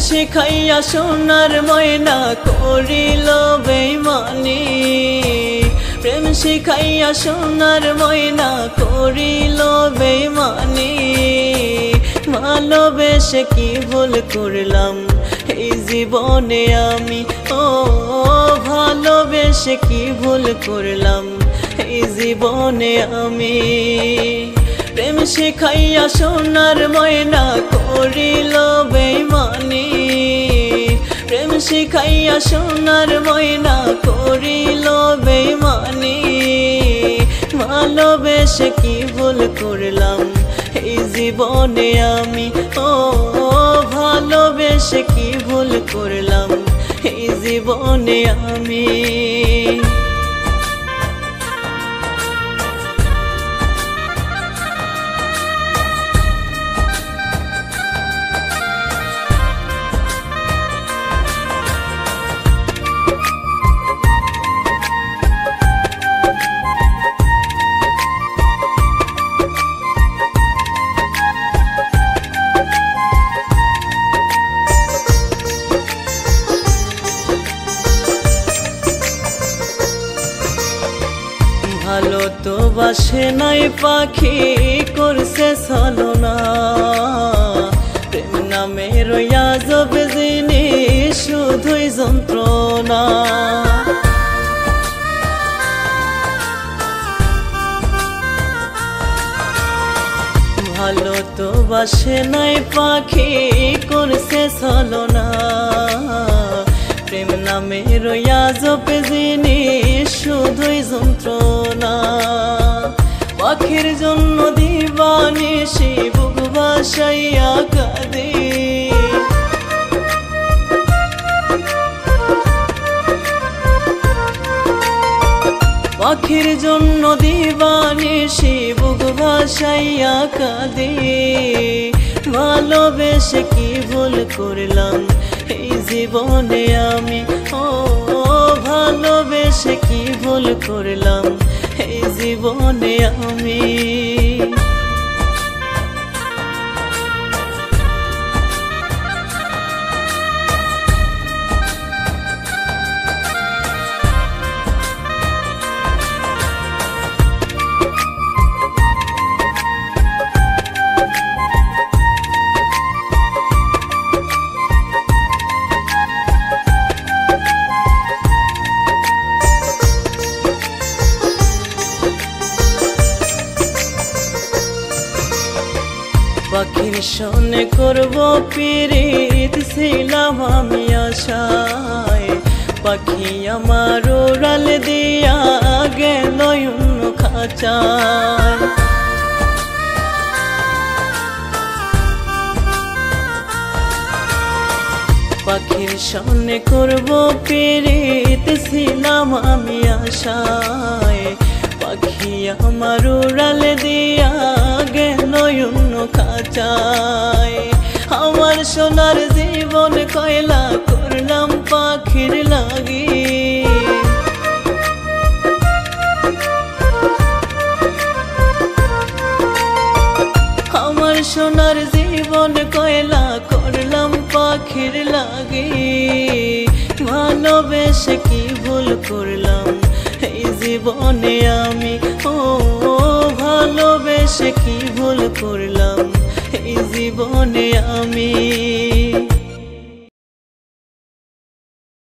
শিখাইয়া সোনার ময়না করিল বেইমানি, প্রেম শিখাইয়া সোনার ময়না করিল বেইমানি। ভালোবেসে কি ভুল করলাম এই জীবনে আমি, ও ভালোবেসে কি ভুল করলাম এই জীবনে আমি। প্রেম শিখাইয়া সোনার ময়না করিল বেইমানি, প্রেম শিখাইয়া সোনার ময়না করিল বেইমানি। ভালোবেসে কি ভুল করলাম এই জীবনে আমি, ও ভালোবেসে কি ভুল করলাম এই জীবনে আমি। ভালো তো বাসে নাই পাখি করছে ছলনা, প্রেম নামে রইয়া যাবে জিনিস শুধুই যন্ত্রণা। ভালো তো বাসে নাই পাখি করছে ছলনা, প্রেম নামে রইয়া যাবে জিনিস শুধুই যন্ত্রণা। পাখির জন্য দিবানিশি বুক ভাসাইয়া কাঁদে, পাখির জন্য দিবানিশি বুক ভাসাইয়া কাঁদে। ভালোবেসে কি ভুল করলাম এই জীবনে আমি, ও ভালোবেসে কি ভুল করলাম এই জীবনে আমি। পাখির সনে করব পিরিত ছিলাম আমি আশায়, পাখি আমার উড়াল দিয়া গেল অন্য খাঁচায়। পাখির সনে করব পিরিত ছিলাম আমি আশায়, পাখি আমার উড়াল দিয়া গেল অন্য খাঁচায়। আমার সোনার জীবন কয়লা করলাম পাখির লাগি, আমার সোনার জীবন কয়লা করলাম পাখির লাগি। ভালোবেসে কি ভুল করলাম এই জীবনে আমি, ও ভালোবেসে কি ভুল করলাম এই জীবনে আমি।